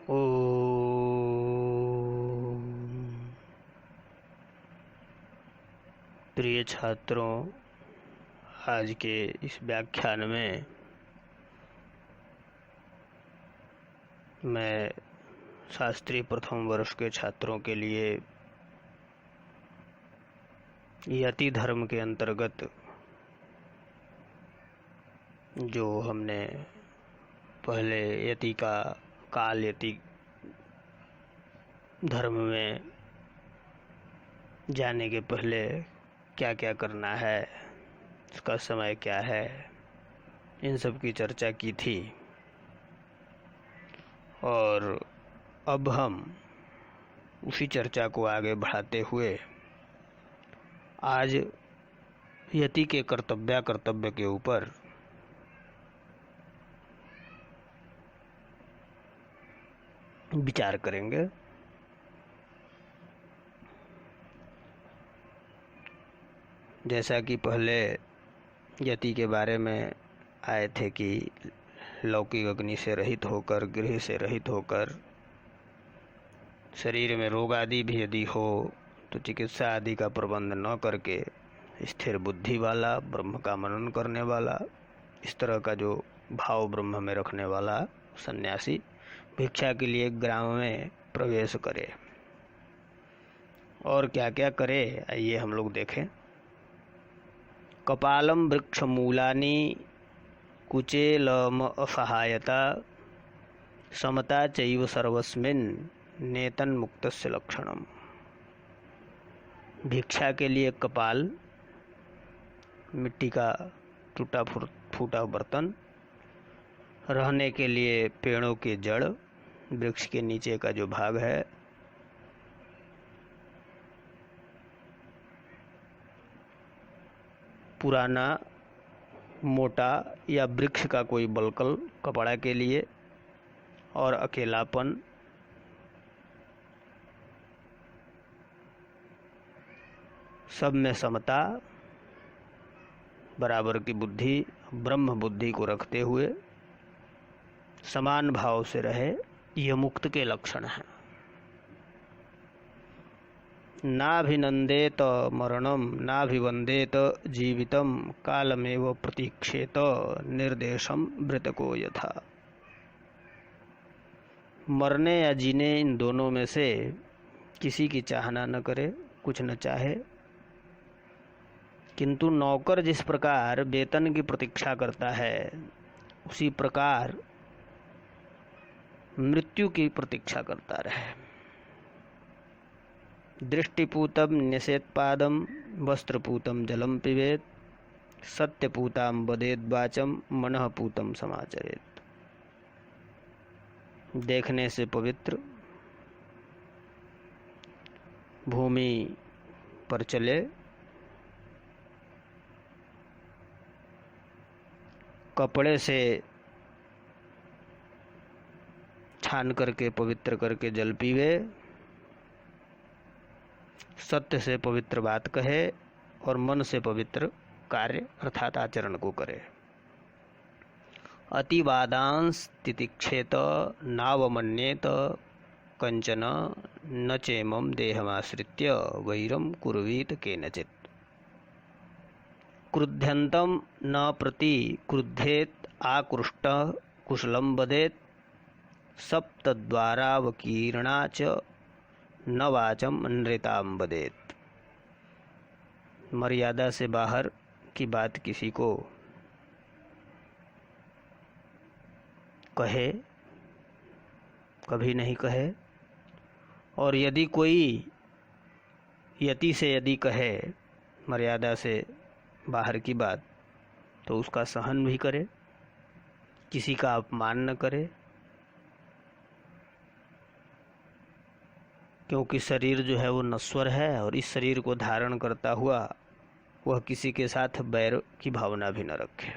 ओम। प्रिय छात्रों, आज के इस व्याख्यान में मैं शास्त्रीय प्रथम वर्ष के छात्रों के लिए यति धर्म के अंतर्गत जो हमने पहले यति का काल यति धर्म में जाने के पहले क्या क्या करना है, उसका समय क्या है, इन सब की चर्चा की थी। और अब हम उसी चर्चा को आगे बढ़ाते हुए आज यति के कर्तव्य के ऊपर विचार करेंगे। जैसा कि पहले यति के बारे में आए थे कि लौकिक अग्नि से रहित होकर, गृह से रहित होकर, शरीर में रोग आदि भी यदि हो तो चिकित्सा आदि का प्रबंध न करके स्थिर बुद्धि वाला, ब्रह्म का मनन करने वाला, इस तरह का जो भाव ब्रह्म में रखने वाला सन्यासी भिक्षा के लिए ग्राम में प्रवेश करे। और क्या क्या करे, आइए हम लोग देखें। कपालम वृक्ष मूलानि कुचेलम असहायता समता चैव सर्वस्मिन् नेतन मुक्तस्य लक्षणम। भिक्षा के लिए कपाल, मिट्टी का टूटा फूटा बर्तन, रहने के लिए पेड़ों के जड़, वृक्ष के नीचे का जो भाग है, पुराना मोटा या वृक्ष का कोई बलकल कपड़ा के लिए, और अकेलापन, सब में समता, बराबर की बुद्धि, ब्रह्म बुद्धि को रखते हुए समान भाव से रहे, यह मुक्त के लक्षण हैं। नाभिनंदेत मरणम नाभिवंदेत जीवितम कालमेव प्रतीक्षेत निर्देशम भृतको यथा। मरने या जीने, इन दोनों में से किसी की चाहना न करे, कुछ न चाहे, किंतु नौकर जिस प्रकार वेतन की प्रतीक्षा करता है उसी प्रकार मृत्यु की प्रतीक्षा करता रहे। दृष्टिपूतम न्यसेत्पादम वस्त्रपूतम जलम पिबेत सत्यपूताम वदेद वाचम मनःपूतम समाचरेत। देखने से पवित्र भूमि पर चले, कपड़े से छान करके पवित्र करके जल पीवे, सत्य से पवित्र बात कहे और मन से पवित्र कार्य अर्थात आचरण को करे। अतिवादांस तितिक्षेत नावमन्येत कंचन न चेमम देहमाश्रित्य वैरम कुर्वीत केनचित्। क्रुध्यंतम न प्रति क्रुद्धेत आकृष्ट कुशलम वदेत सप्तद्वारावकीर्णा च न वाचम नृताम वदेत। मर्यादा से बाहर की बात किसी को कहे कभी नहीं कहे, और यदि कोई यति से यदि कहे मर्यादा से बाहर की बात तो उसका सहन भी करे, किसी का अपमान न करे, क्योंकि शरीर जो है वो नश्वर है और इस शरीर को धारण करता हुआ वह किसी के साथ बैर की भावना भी न रखे।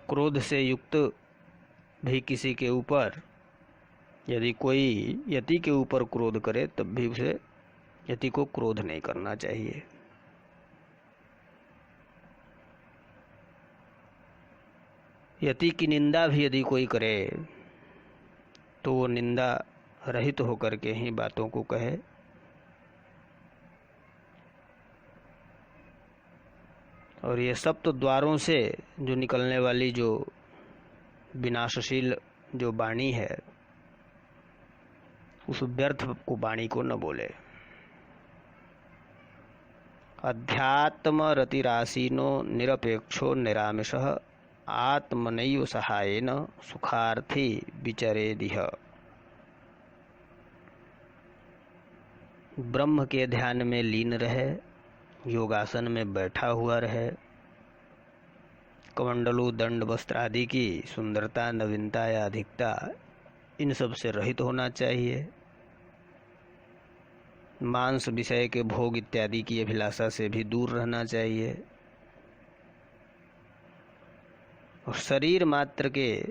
क्रोध से युक्त भी किसी के ऊपर यदि कोई यति के ऊपर क्रोध करे तब भी उसे यति को क्रोध नहीं करना चाहिए। यति की निंदा भी यदि कोई करे तो वो निंदा रहित होकर के ही बातों को कहे। और ये सप्त द्वारों से जो निकलने वाली जो विनाशशील जो वाणी है, उस व्यर्थ को वाणी को न बोले। अध्यात्म रतिरासीनो निरपेक्षो निरामिषः आत्मनैव सहायेन सुखार्थी विचरेदिह। ब्रह्म के ध्यान में लीन रहे, योगासन में बैठा हुआ रहे, कमंडलू दंड वस्त्र आदि की सुंदरता, नवीनता या अधिकता, इन सब से रहित होना चाहिए। मांस विषय के भोग इत्यादि की अभिलाषा से भी दूर रहना चाहिए। और शरीर मात्र के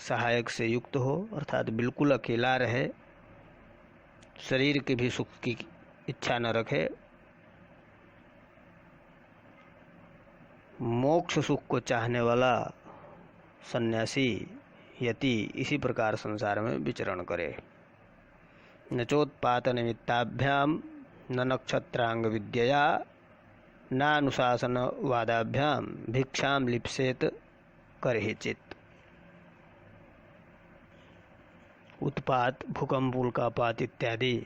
सहायक से युक्त हो, अर्थात बिल्कुल अकेला रहे, शरीर के भी सुख की इच्छा न रखे, मोक्ष सुख को चाहने वाला सन्यासी यति इसी प्रकार संसार में विचरण करे। नचोत्पात निमित्ताभ्याम न नक्षत्रांग विद्यया नानुशासन वादाभ्याम भिक्षाम लिप्सेत करहिचित। उत्पात, भूकंप, उल्कापात इत्यादि,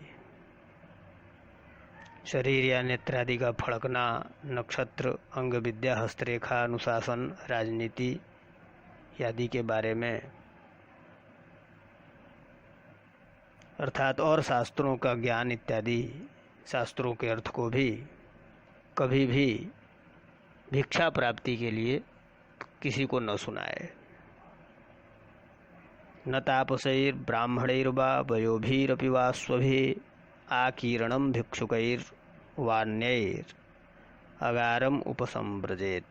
शरीर या नेत्रादि का फड़कना, नक्षत्र, अंग विद्या, हस्तरेखा, अनुशासन, राजनीति आदि के बारे में, अर्थात और शास्त्रों का ज्ञान इत्यादि शास्त्रों के अर्थ को भी कभी भी भिक्षा प्राप्ति के लिए किसी को न सुनाए। न तापसैर ब्राह्मणैर्वा वयोभिरपि वा स्वभिः आकीर्णं भिक्षुकैर वान्यैर अगारम उपसंव्रजेत।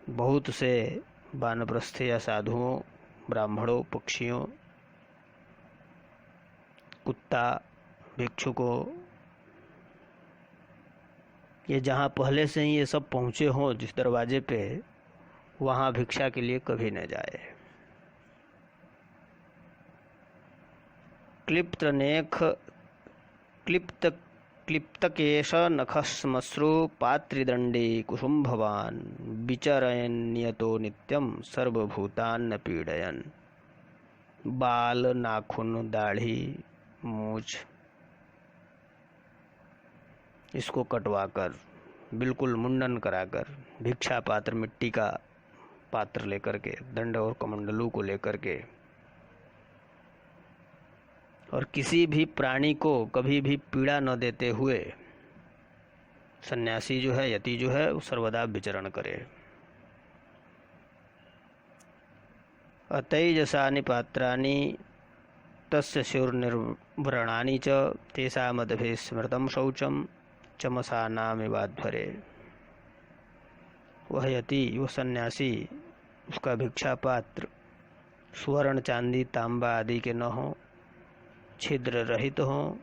बहुत से वानप्रस्थ या साधुओं, ब्राह्मणों, पक्षियों, कुत्ता, भिक्षुकों, ये जहाँ पहले से ही ये सब पहुँचे हों जिस दरवाजे पे, वहाँ भिक्षा के लिए कभी न जाए। क्लिप्तकेश नखस्मश्रु पात्रिदंडी कुसुम्भवान विचरन्यतो नित्यम सर्वभूतान न पीडयन। बाल, नाखून, दाढ़ी, मूछ, इसको कटवाकर, बिल्कुल मुंडन कराकर, भिक्षा पात्र, मिट्टी का पात्र लेकर के, दंड और कमंडलू को लेकर के, और किसी भी प्राणी को कभी भी पीड़ा न देते हुए सन्यासी जो है, यति जो है, वो सर्वदा विचरण करे। अतैजसानि पात्राणि तस्य शिरोर्निर्व्रणानि च तेषामदभे स्मृतं शौचम चमसानामिवाध्वरे। वह यति, वह सन्यासी, उसका भिक्षा पात्र स्वर्ण, चांदी, तांबा आदि के न हो, छिद्र रहित हो,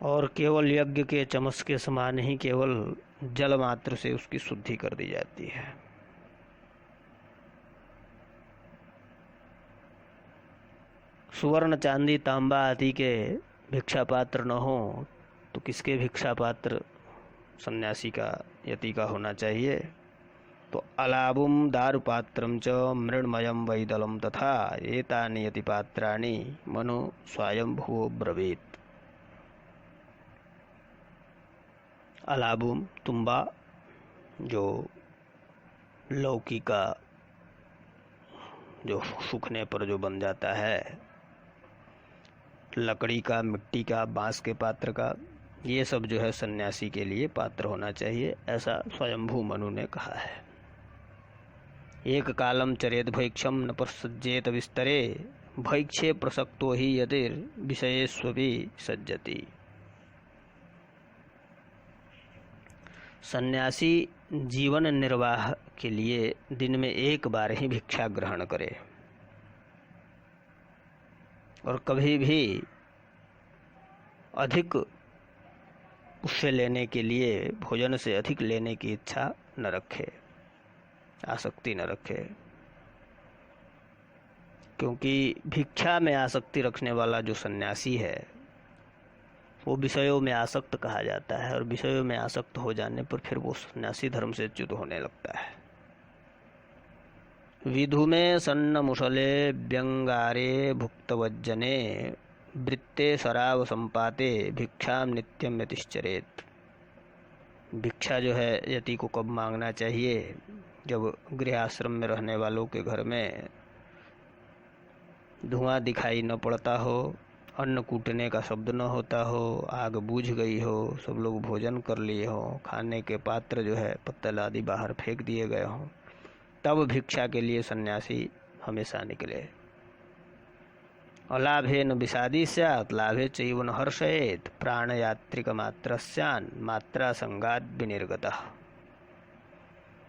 और केवल यज्ञ के चमस के समान ही केवल जल मात्र से उसकी शुद्धि कर दी जाती है। सुवर्ण, चांदी, तांबा आदि के भिक्षा पात्र न हो तो किसके भिक्षा पात्र सन्यासी का, यति का होना चाहिए? तो अलाबुम दारुपात्रम च मृण्मयम वैदलम तथा एतानि यति पात्राणि मनो स्वयंभुवो ब्रवीत। अलाबुम, तुम्बा, जो लौकी का जो सूखने पर जो बन जाता है, लकड़ी का, मिट्टी का, बांस के पात्र का, ये सब जो है सन्यासी के लिए पात्र होना चाहिए, ऐसा स्वयंभू मनु ने कहा है। एक कालम चरेत भैक्षम न प्रसज्जेत विस्तरे भैक्षे प्रसक्तो ही यतिर विषयेष्वपि सज्जति। सन्यासी जीवन निर्वाह के लिए दिन में एक बार ही भिक्षा ग्रहण करे और कभी भी अधिक उससे लेने के लिए, भोजन से अधिक लेने की इच्छा न रखे। आसक्ति न रखे, क्योंकि भिक्षा में आसक्ति रखने वाला जो सन्यासी है वो विषयों में आसक्त कहा जाता है, और विषयों में आसक्त हो जाने पर फिर वो सन्यासी धर्म से च्युत होने लगता है। विधु में सन्न मुसले व्यंगारे भुक्तवज्जने वृत्ते शराब संपाते भिक्षाम नित्यम यतिश्चरेत। भिक्षा जो है यति को कब मांगना चाहिए? जब गृह आश्रम में रहने वालों के घर में धुआं दिखाई न पड़ता हो, अन्न कूटने का शब्द न होता हो, आग बुझ गई हो, सब लोग भोजन कर लिए हो, खाने के पात्र जो है पत्तल आदि बाहर फेंक दिए गए हों, तब भिक्षा के लिए सन्यासी हमेशा निकले। अलाभे न विषादी स्यात् लाभे चैव न हर्षयेत् प्राण यात्रिक मात्रस्यान् मात्रा संगात विनिर्गतः।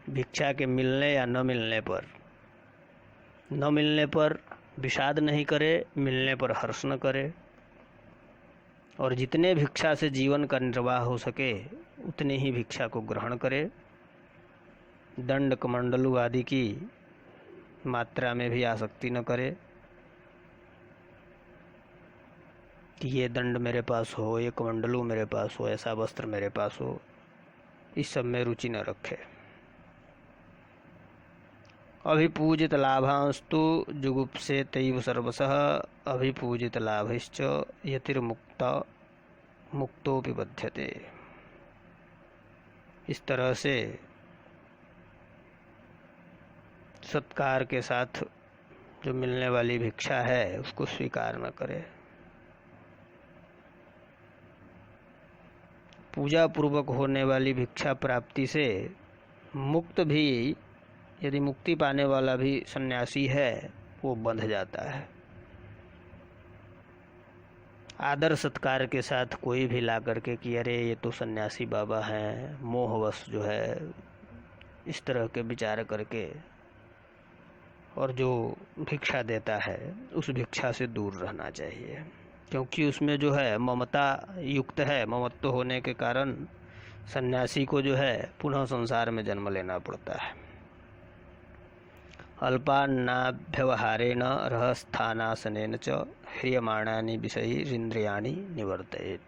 भिक्षा के मिलने या न मिलने पर विषाद नहीं करे, मिलने पर हर्ष न करे, और जितने भिक्षा से जीवन का निर्वाह हो सके उतने ही भिक्षा को ग्रहण करे। दंड कमंडलू आदि की मात्रा में भी आसक्ति न करे कि ये दंड मेरे पास हो, ये कमंडलू मेरे पास हो, ऐसा वस्त्र मेरे पास हो, इस सब में रुचि न रखे। अभिपूजित लाभांस्तु जुगुप्से तैव सर्वशः अभिपूजित लाभश्च यतिर्मुक्त मुक्तोपि बध्यते। इस तरह से सत्कार के साथ जो मिलने वाली भिक्षा है उसको स्वीकार न करे। पूजा पूर्वक होने वाली भिक्षा प्राप्ति से मुक्त भी, यदि मुक्ति पाने वाला भी सन्यासी है, वो बंध जाता है। आदर सत्कार के साथ कोई भी ला करके कि अरे ये तो सन्यासी बाबा हैं, मोहवश जो है, इस तरह के विचार करके और जो भिक्षा देता है उस भिक्षा से दूर रहना चाहिए, क्योंकि उसमें जो है ममता युक्त है। ममत्व होने के कारण सन्यासी को जो है पुनः संसार में जन्म लेना पड़ता है। अल्पान्नाभ्यवहारेण रहस्थानासनेन च ह्रियमाणानि विषयीन्द्रियाणि निवर्तयेत्।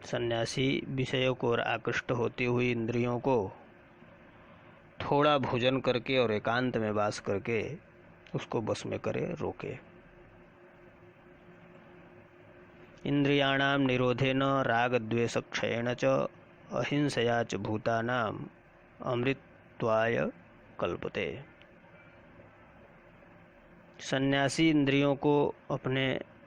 सन्यासी विषयों को आकृष्ट होती हुई इंद्रियों को थोड़ा भोजन करके और एकांत में वास करके उसको बस में करे, रोके। इंद्रियाणाम निरोधेन राग द्वेष क्षयेण च अहिंसया च भूतानाम अमृतत्वाय कल्पते। सन्यासी इंद्रियों को अपने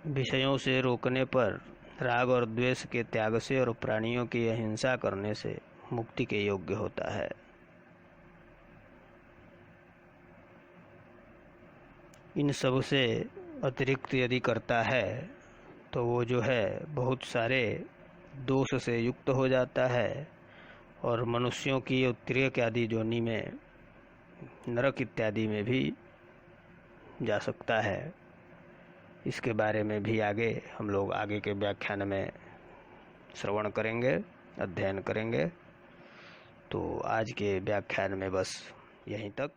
विषयों से रोकने पर, राग और द्वेष के त्याग से और प्राणियों की अहिंसा करने से मुक्ति के योग्य होता है। इन सब से अतिरिक्त यदि करता है तो वो जो है बहुत सारे दोष से युक्त हो जाता है और मनुष्यों की उत्तरीय आदि योनि में, नरक इत्यादि में भी जा सकता है। इसके बारे में भी आगे हम लोग आगे के व्याख्यान में श्रवण करेंगे, अध्ययन करेंगे। तो आज के व्याख्यान में बस यहीं तक।